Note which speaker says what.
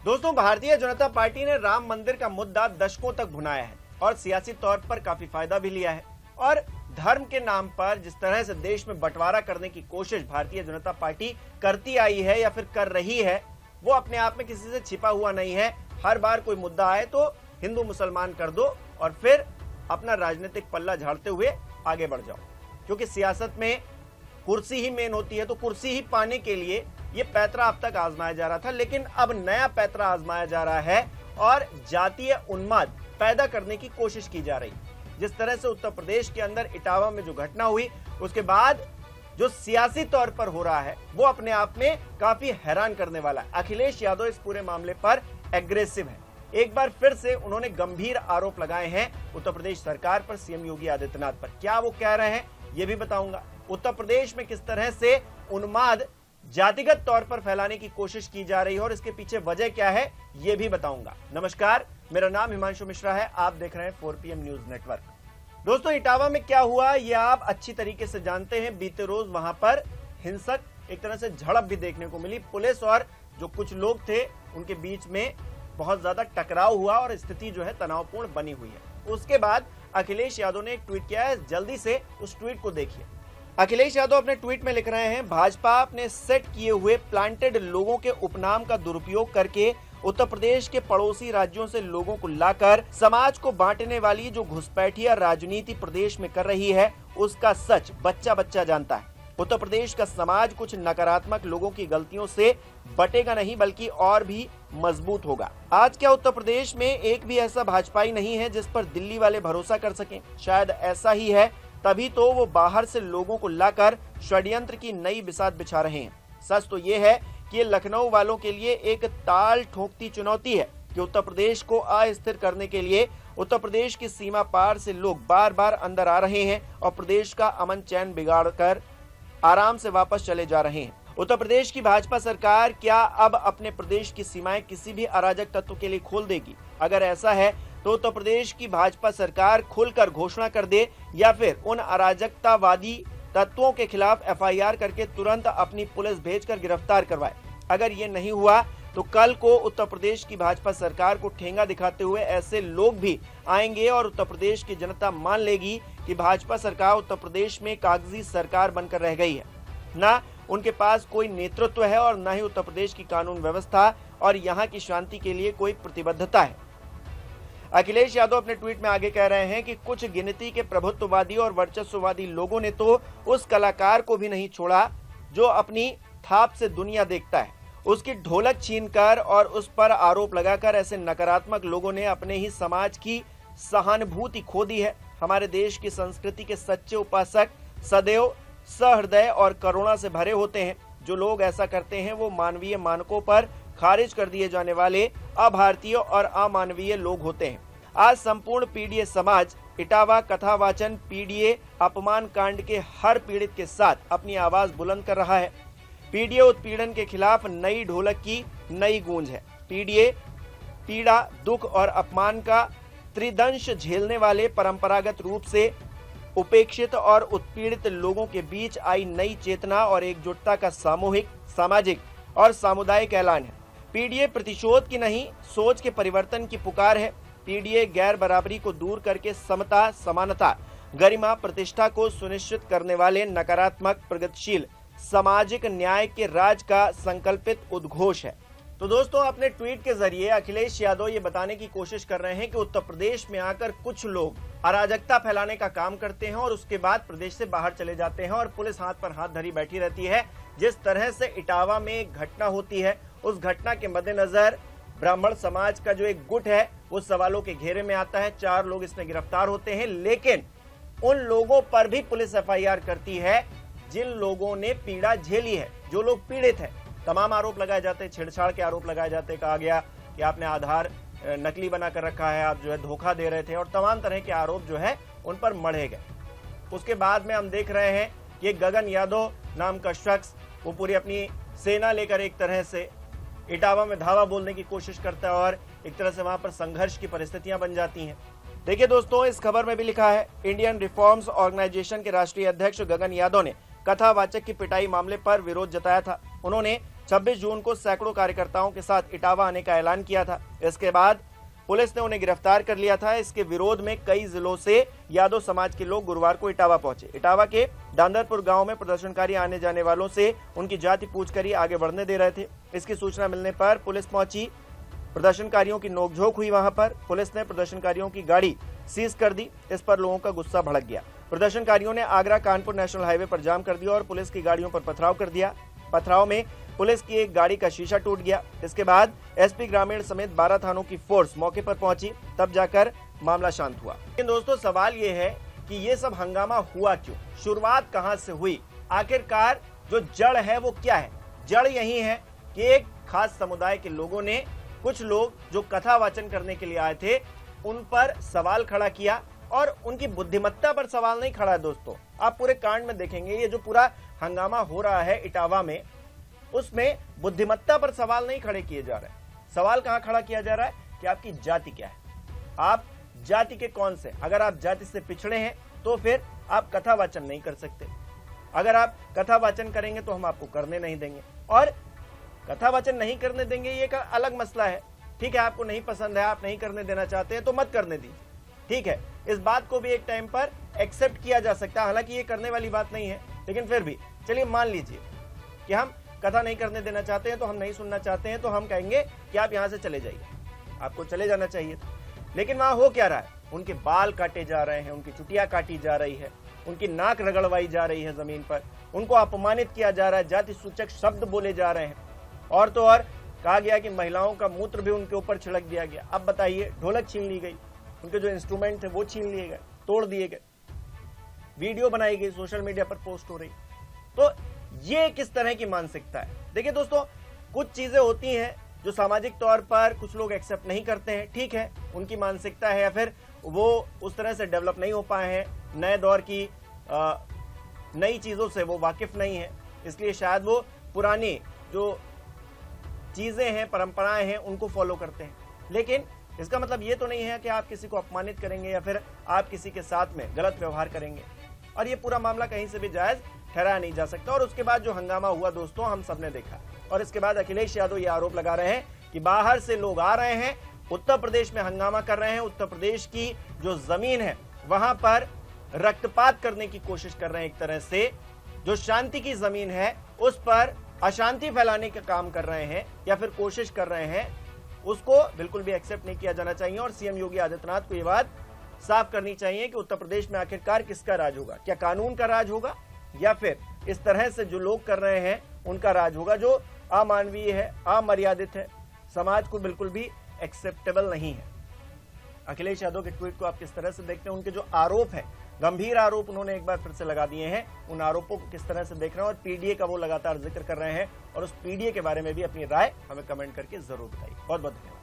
Speaker 1: दोस्तों, भारतीय जनता पार्टी ने राम मंदिर का मुद्दा दशकों तक भुनाया है और सियासी तौर पर काफी फायदा भी लिया है। और धर्म के नाम पर जिस तरह से देश में बंटवारा करने की कोशिश भारतीय जनता पार्टी करती आई है या फिर कर रही है, वो अपने आप में किसी से छिपा हुआ नहीं है। हर बार कोई मुद्दा आए तो हिंदू मुसलमान कर दो और फिर अपना राजनीतिक पल्ला झाड़ते हुए आगे बढ़ जाओ, क्योंकि सियासत में कुर्सी ही मेन होती है। तो कुर्सी ही पाने के लिए ये पैतरा अब तक आजमाया जा रहा था, लेकिन अब नया पैतरा आजमाया जा रहा है और जातीय उन्माद पैदा करने की कोशिश की जा रही। जिस तरह से उत्तर प्रदेश के अंदर इटावा में जो घटना हुई, उसके बाद जो सियासी तौर पर हो रहा है वो अपने आप में काफी हैरान करने वाला है। अखिलेश यादव इस पूरे मामले पर एग्रेसिव है। एक बार फिर से उन्होंने गंभीर आरोप लगाए हैं उत्तर प्रदेश सरकार पर, सीएम योगी आदित्यनाथ पर। क्या वो कह रहे हैं ये भी बताऊंगा। उत्तर प्रदेश में किस तरह से उन्माद जातिगत तौर पर फैलाने की कोशिश की जा रही है और इसके पीछे वजह क्या है ये भी बताऊंगा। नमस्कार, मेरा नाम हिमांशु मिश्रा है, आप देख रहे हैं 4PM न्यूज नेटवर्क। दोस्तों, इटावा में क्या हुआ ये आप अच्छी तरीके से जानते हैं। बीते रोज वहां पर हिंसक एक तरह से झड़प भी देखने को मिली। पुलिस और जो कुछ लोग थे उनके बीच में बहुत ज्यादा टकराव हुआ और स्थिति जो है तनावपूर्ण बनी हुई है। उसके बाद अखिलेश यादव ने एक ट्वीट किया है, जल्दी से उस ट्वीट को देखिए। अखिलेश यादव अपने ट्वीट में लिख रहे हैं, भाजपा अपने सेट किए हुए प्लांटेड लोगों के उपनाम का दुरुपयोग करके उत्तर प्रदेश के पड़ोसी राज्यों से लोगों को लाकर समाज को बांटने वाली जो घुसपैठिया राजनीति प्रदेश में कर रही है, उसका सच बच्चा बच्चा जानता है। उत्तर प्रदेश का समाज कुछ नकारात्मक लोगों की गलतियों से बटेगा नहीं, बल्कि और भी मजबूत होगा। आज क्या उत्तर प्रदेश में एक भी ऐसा भाजपाई नहीं है जिस पर दिल्ली वाले भरोसा कर सकें? शायद ऐसा ही है, तभी तो वो बाहर से लोगों को लाकर षड्यंत्र की नई बिसात बिछा रहे हैं। सच तो ये है कि ये लखनऊ वालों के लिए एक ताल ठोकती चुनौती है कि उत्तर प्रदेश को अस्थिर करने के लिए उत्तर प्रदेश की सीमा पार से लोग बार बार अंदर आ रहे हैं और प्रदेश का अमन चैन बिगाड़कर आराम से वापस चले जा रहे हैं। उत्तर प्रदेश की भाजपा सरकार क्या अब अपने प्रदेश की सीमाएं किसी भी अराजक तत्व के लिए खोल देगी? अगर ऐसा है तो उत्तर प्रदेश की भाजपा सरकार खुलकर घोषणा कर दे या फिर उन अराजकतावादी तत्वों के खिलाफ FIR करके तुरंत अपनी पुलिस भेजकर गिरफ्तार करवाए। अगर ये नहीं हुआ तो कल को उत्तर प्रदेश की भाजपा सरकार को ठेंगा दिखाते हुए ऐसे लोग भी आएंगे और उत्तर प्रदेश की जनता मान लेगी कि भाजपा सरकार उत्तर प्रदेश में कागजी सरकार बनकर रह गई है। ना उनके पास कोई नेतृत्व है और न ही उत्तर प्रदेश की कानून व्यवस्था और यहाँ की शांति के लिए कोई प्रतिबद्धता है। अखिलेश यादव अपने ट्वीट में आगे कह रहे हैं कि कुछ गिनती के प्रभुत्ववादी और वर्चस्ववादी लोगों ने तो उस कलाकार को भी नहीं छोड़ा जो अपनी थाप से दुनिया देखता है। उसकी ढोलक छीनकर और उस पर आरोप लगाकर ऐसे नकारात्मक लोगों ने अपने ही समाज की सहानुभूति खो दी है। हमारे देश की संस्कृति के सच्चे उपासक सदैव सहृदय और करुणा से भरे होते हैं। जो लोग ऐसा करते हैं वो मानवीय मानकों पर खारिज कर दिए जाने वाले अभारतीय और अमानवीय लोग होते हैं। आज संपूर्ण पीडीए समाज इटावा कथावाचन पीडीए अपमान कांड के हर पीड़ित के साथ अपनी आवाज बुलंद कर रहा है। पीडीए उत्पीड़न के खिलाफ नई ढोलक की नई गूंज है। पीडीए पीड़ा, दुख और अपमान का त्रिदंश झेलने वाले परंपरागत रूप से उपेक्षित और उत्पीड़ित लोगों के बीच आई नई चेतना और एकजुटता का सामूहिक, सामाजिक और सामुदायिक ऐलान है। पीडीए प्रतिशोध की नहीं, सोच के परिवर्तन की पुकार है। पीडीए गैर बराबरी को दूर करके समता, समानता, गरिमा, प्रतिष्ठा को सुनिश्चित करने वाले नकारात्मक, प्रगतिशील, सामाजिक न्याय के राज का संकल्पित उद्घोष है। तो दोस्तों, अपने ट्वीट के जरिए अखिलेश यादव ये बताने की कोशिश कर रहे हैं कि उत्तर प्रदेश में आकर कुछ लोग अराजकता फैलाने का काम करते हैं और उसके बाद प्रदेश से बाहर चले जाते हैं और पुलिस हाथ पर हाथ धरी बैठी रहती है। जिस तरह से इटावा में एक घटना होती है, उस घटना के मद्देनजर ब्राह्मण समाज का जो एक गुट है वो सवालों के घेरे में आता है। 4 लोग इसमें गिरफ्तार होते हैं, लेकिन उन लोगों पर भी पुलिस FIR करती है जिन लोगों ने पीड़ा झेली है, जो लोग पीड़ित हैं। तमाम आरोप लगाए जाते हैं, छेड़छाड़ के आरोप लगाए जाते हैं। कहा गया कि आपने आधार नकली बना कर रखा है, आप जो है धोखा दे रहे थे और तमाम तरह के आरोप जो है उन पर मढ़े गए। उसके बाद में हम देख रहे हैं कि गगन यादव नाम का शख्स वो पूरी अपनी सेना लेकर एक तरह से इटावा में धावा बोलने की कोशिश करता है और एक तरह से वहां पर संघर्ष की परिस्थितियां बन जाती हैं। देखिए दोस्तों, इस खबर में भी लिखा है, इंडियन रिफॉर्म्स ऑर्गेनाइजेशन के राष्ट्रीय अध्यक्ष गगन यादव ने कथावाचक की पिटाई मामले पर विरोध जताया था। उन्होंने 26 जून को सैकड़ों कार्यकर्ताओं के साथ इटावा आने का ऐलान किया था। इसके बाद पुलिस ने उन्हें गिरफ्तार कर लिया था। इसके विरोध में कई जिलों से यादव समाज के लोग गुरुवार को इटावा पहुंचे। इटावा के दांदरपुर गांव में प्रदर्शनकारी आने जाने वालों से उनकी जाति पूछकर ही आगे बढ़ने दे रहे थे। इसकी सूचना मिलने पर पुलिस पहुंची। प्रदर्शनकारियों की नोकझोंक हुई। वहां पर पुलिस ने प्रदर्शनकारियों की गाड़ी सीज कर दी। इस पर लोगों का गुस्सा भड़क गया। प्रदर्शनकारियों ने आगरा कानपुर नेशनल हाईवे पर जाम कर दिया और पुलिस की गाड़ियों पर पथराव कर दिया। पथराव में पुलिस की एक गाड़ी का शीशा टूट गया। इसके बाद एसपी ग्रामीण समेत 12 थानों की फोर्स मौके पर पहुंची, तब जाकर मामला शांत हुआ। लेकिन दोस्तों सवाल ये है कि ये सब हंगामा हुआ क्यों, शुरुआत कहां से हुई, आखिरकार जो जड़ है वो क्या है। जड़ यही है कि एक खास समुदाय के लोगों ने, कुछ लोग जो कथा वाचन करने के लिए आए थे, उन पर सवाल खड़ा किया और उनकी बुद्धिमत्ता पर सवाल नहीं खड़ा है। दोस्तों आप पूरे कांड में देखेंगे, ये जो पूरा हंगामा हो रहा है इटावा में, उसमें बुद्धिमत्ता पर सवाल नहीं खड़े किए जा रहे। सवाल कहां खड़ा किया जा रहा है कि आपकी जाति क्या है, आप जाति के कौन से। अगर आप जाति से पिछड़े हैं तो फिर आप कथा वाचन नहीं कर सकते। अगर आप कथा वाचन करेंगे तो हम आपको करने नहीं देंगे। और कथा वाचन नहीं करने देंगे ये एक अलग मसला है। ठीक है, आपको नहीं पसंद है, आप नहीं करने देना चाहते हैं तो मत करने दीजिए। ठीक है, इस बात को भी एक टाइम पर एक्सेप्ट किया जा सकता है। हालांकि ये करने वाली बात नहीं है, लेकिन फिर भी चलिए मान लीजिए कि हम कथा नहीं करने देना चाहते हैं, तो हम नहीं सुनना चाहते हैं, तो हम कहेंगे कि आप यहां से चले जाइए। आपको चले जाना चाहिए था। लेकिन वहां हो क्या रहा है, उनके बाल काटे जा रहे हैं, उनकी चुटिया काटी जा रही है, उनकी नाक रगड़वाई जा रही है जमीन पर, उनको अपमानित किया जा रहा है, जाति सूचक शब्द बोले जा रहे हैं। और तो और कहा गया कि महिलाओं का मूत्र भी उनके ऊपर छिड़क दिया गया। अब बताइए, ढोलक छीन ली गई, उनके जो इंस्ट्रूमेंट थे वो छीन लिए गए, तोड़ दिए गए, वीडियो बनाई गई, सोशल मीडिया पर पोस्ट हो रही। तो ये किस तरह की मानसिकता है। देखिए दोस्तों, कुछ चीजें होती हैं जो सामाजिक तौर पर कुछ लोग एक्सेप्ट नहीं करते हैं। ठीक है, उनकी मानसिकता है, या फिर वो उस तरह से डेवलप नहीं हो पाए हैं, नए दौर की नई चीजों से वो वाकिफ नहीं है, इसलिए शायद वो पुरानी जो चीजें हैं, परंपराएं हैं, उनको फॉलो करते हैं। लेकिन इसका मतलब ये तो नहीं है कि आप किसी को अपमानित करेंगे या फिर आप किसी के साथ में गलत व्यवहार करेंगे। और ये पूरा मामला कहीं से भी जायज ठहराया नहीं जा सकता। और उसके बाद जो हंगामा हुआ दोस्तों, हम सबने देखा। और इसके बाद अखिलेश यादव ये आरोप लगा रहे हैं कि बाहर से लोग आ रहे हैं, उत्तर प्रदेश में हंगामा कर रहे हैं, उत्तर प्रदेश की जो जमीन है वहां पर रक्तपात करने की कोशिश कर रहे हैं। एक तरह से जो शांति की जमीन है उस पर अशांति फैलाने का काम कर रहे हैं या फिर कोशिश कर रहे हैं। उसको बिल्कुल भी एक्सेप्ट नहीं किया जाना चाहिए। और सीएम योगी आदित्यनाथ को यह बात साफ करनी चाहिए कि उत्तर प्रदेश में आखिरकार किसका राज होगा, क्या कानून का राज होगा या फिर इस तरह से जो लोग कर रहे हैं उनका राज होगा, जो अमानवीय है, अमर्यादित है, समाज को बिल्कुल भी एक्सेप्टेबल नहीं है। अखिलेश यादव के ट्वीट को आप किस तरह से देखते हैं, उनके जो आरोप है, गंभीर आरोप उन्होंने एक बार फिर से लगा दिए हैं, उन आरोपों को किस तरह से देख रहे हैं। और पीडीए का वो लगातार जिक्र कर रहे हैं, और उस पीडीए के बारे में भी अपनी राय हमें कमेंट करके जरूर बताइए। बहुत बहुत धन्यवाद।